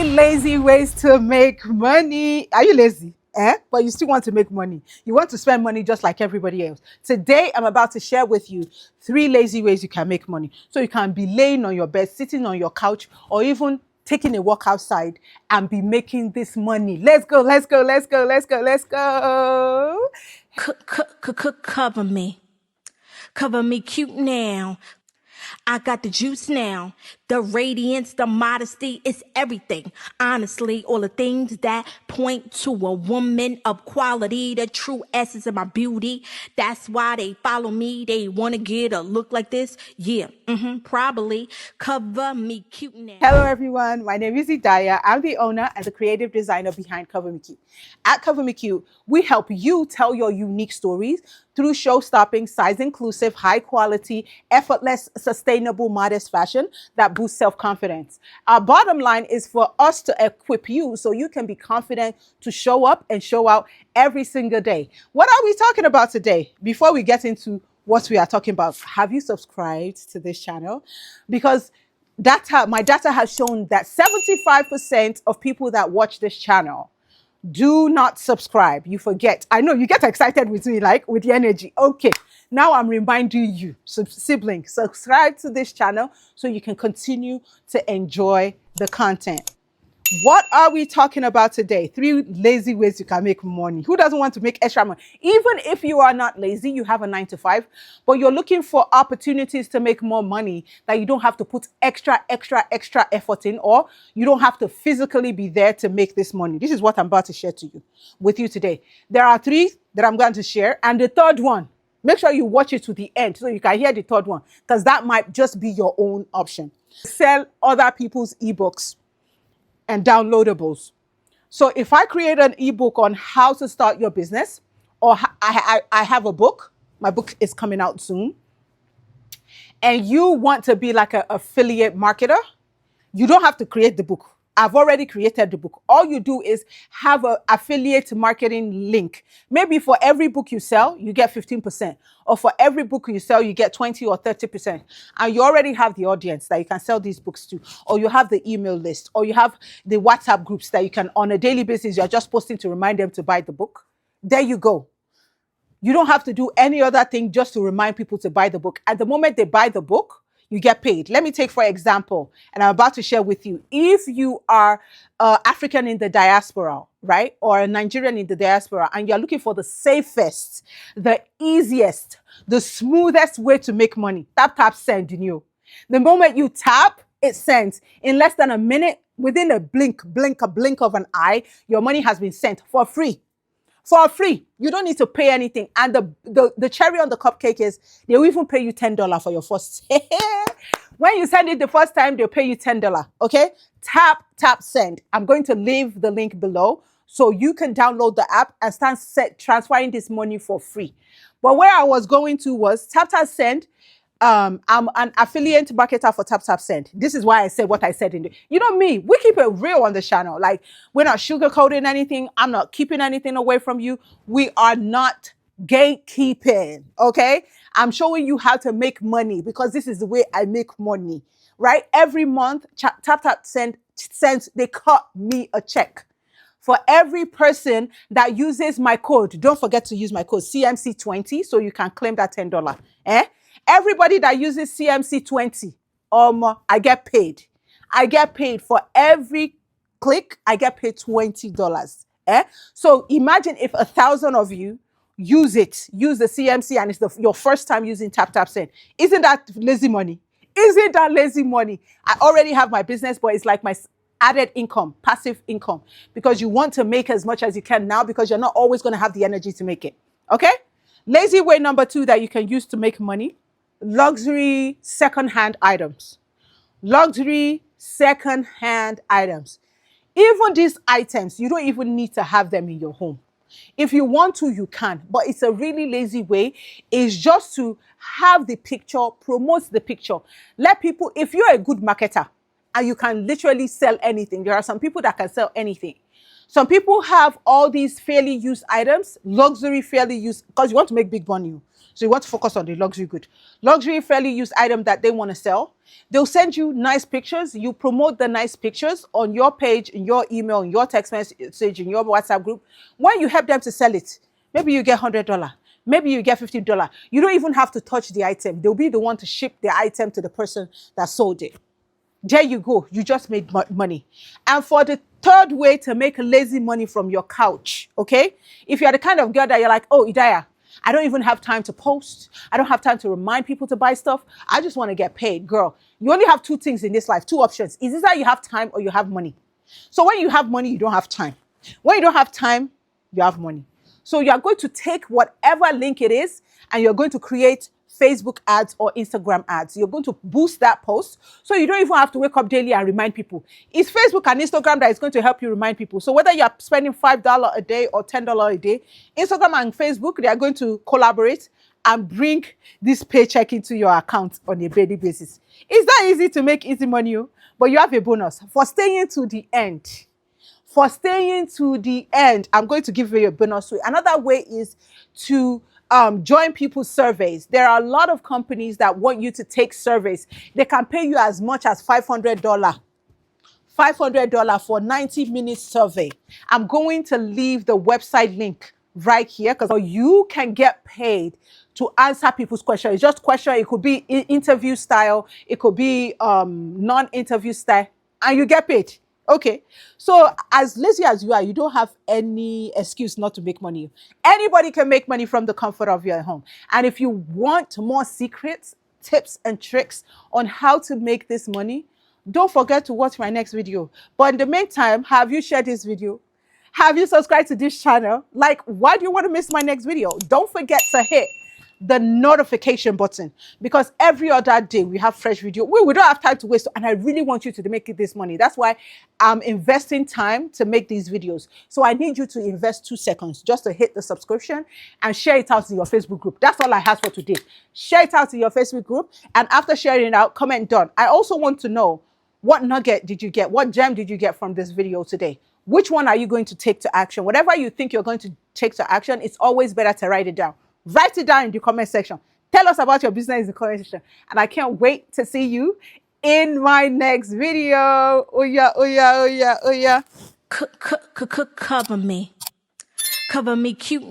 lazy ways to make money. Are you lazy? But you still want to make money. You want to spend money just like everybody else. Today, I'm about to share with you 3 lazy ways you can make money. So you can be laying on your bed, sitting on your couch, or even taking a walk outside and be making this money. Let's go, let's go, let's go, let's go, let's go. Cover me. Cover me cute now. I got the juice now. The radiance, the modesty, it's everything. Honestly, all the things that point to a woman of quality, the true essence of my beauty. That's why they follow me. They want to get a look like this. Yeah, probably. Cover me cute now. Hello everyone, my name is Idaya. I'm the owner and the creative designer behind Cover Me Cute. At Cover Me Cute, we help you tell your unique stories through show-stopping, size-inclusive, high-quality, effortless, sustainable, modest fashion that boosts self-confidence. Our bottom line is for us to equip you so you can be confident to show up and show out every single day. What are we talking about today? Before we get into what we are talking about, have you subscribed to this channel? Because my data has shown that 75% of people that watch this channel do not subscribe. You forget. I know you get excited with me, like with the energy. Okay, now I'm reminding you, siblings, subscribe to this channel so you can continue to enjoy the content. What are we talking about today? 3 lazy ways you can make money. Who doesn't want to make extra money? Even if you are not lazy, you have a 9 to 5, but you're looking for opportunities to make more money that you don't have to put extra effort in, or you don't have to physically be there to make this money. This is what I'm about to share with you today. There are 3 that I'm going to share, and the third one, make sure you watch it to the end so you can hear the third one, because that might just be your own option. Sell other people's ebooks and downloadables. So if I create an ebook on how to start your business, or I have a book, my book is coming out soon, and you want to be like an affiliate marketer, you don't have to create the book. I've already created the book. All you do is have an affiliate marketing link. Maybe for every book you sell, you get 15%. Or for every book you sell, you get 20 or 30%. And you already have the audience that you can sell these books to. Or you have the email list. Or you have the WhatsApp groups that you can, on a daily basis, you're just posting to remind them to buy the book. There you go. You don't have to do any other thing just to remind people to buy the book. At the moment they buy the book, you get paid. Let me take, for example, and I'm about to share with you, if you are African in the diaspora, right? Or a Nigerian in the diaspora, and you're looking for the safest, the easiest, the smoothest way to make money, tap, send, The moment you tap, it sends. In less than a minute, within a blink of an eye, your money has been sent for free. For free. You don't need to pay anything. And the cherry on the cupcake is they will even pay you $10 for your first. When you send it the first time, they'll pay you $10. Okay? Tap, send. I'm going to leave the link below so you can download the app and start transferring this money for free. But where I was going to was tap, send. I'm an affiliate marketer for tap, send. This is why I said what I said me, we keep it real on the channel. Like, we're not sugarcoating anything. I'm not keeping anything away from you. We are not gatekeeping, okay? I'm showing you how to make money because this is the way I make money, right? Every month, tap, send, they cut me a check. For every person that uses my code, don't forget to use my code CMC20 so you can claim that $10. Everybody that uses CMC20, I get paid. I get paid for every click. I get paid $20. So imagine if 1,000 of you use the CMC, and it's your first time using tap, send. Isn't that lazy money? Isn't that lazy money? I already have my business, but it's like my added income, passive income, because you want to make as much as you can now because you're not always going to have the energy to make it. Okay? Lazy way number 2 that you can use to make money: luxury second-hand items. Luxury second-hand items. Even these items, you don't even need to have them in your home. If you want to, you can, but it's a really lazy way. It's just to have the picture, promote the picture. Let people, if you're a good marketer and you can literally sell anything, there are some people that can sell anything. Some people have all these fairly used items, luxury fairly used, because you want to make big money. So you want to focus on the luxury good. Luxury fairly used item that they want to sell. They'll send you nice pictures. You promote the nice pictures on your page, in your email, in your text message, in your WhatsApp group. When you help them to sell it, maybe you get $100. Maybe you get $50. You don't even have to touch the item. They'll be the one to ship the item to the person that sold it. There you go. You just made money. And for the third way to make lazy money from your couch, okay? If you're the kind of girl that you're like, oh, Idaya, I don't even have time to post. I don't have time to remind people to buy stuff. I just want to get paid. Girl, you only have two things in this life, two options. Is either you have time or you have money. So when you have money, you don't have time. When you don't have time, you have money. So you are going to take whatever link it is and you're going to create Facebook ads or Instagram ads. You're going to boost that post so you don't even have to wake up daily and remind people. It's Facebook and Instagram that is going to help you remind people. So whether you're spending $5 a day or $10 a day, Instagram and Facebook, they are going to collaborate and bring this paycheck into your account on a daily basis. It's that easy to make easy money, but you have a bonus for staying to the end. For staying to the end, I'm going to give you a bonus way. Another way is to join people's surveys. There are a lot of companies that want you to take surveys. They can pay you as much as $500. $500 for 90-minute survey. I'm going to leave the website link right here because you can get paid to answer people's questions. It's just question. It could be interview style. It could be non-interview style, and you get paid. Okay, so as lazy as you are, you don't have any excuse not to make money. Anybody can make money from the comfort of your home. And if you want more secrets, tips, and tricks on how to make this money, don't forget to watch my next video. But in the meantime, have you shared this video? Have you subscribed to this channel? Like, why do you want to miss my next video? Don't forget to hit the notification button because every other day we have fresh video. We don't have time to waste, and I really want you to make this money. That's why I'm investing time to make these videos. So I need you to invest 2 seconds just to hit the subscription and share it out to your Facebook group. That's all I have for today. Share it out to your Facebook group, and after sharing it out, comment done. I also want to know, what nugget did you get? What gem did you get from this video today? Which one are you going to take to action? Whatever you think you're going to take to action, it's always better to write it down. Write it down in the comment section. Tell us about your business in the comment section. And I can't wait to see you in my next video. Oh yeah, oh yeah, oh yeah, oh yeah. Cover me. Cover me cute.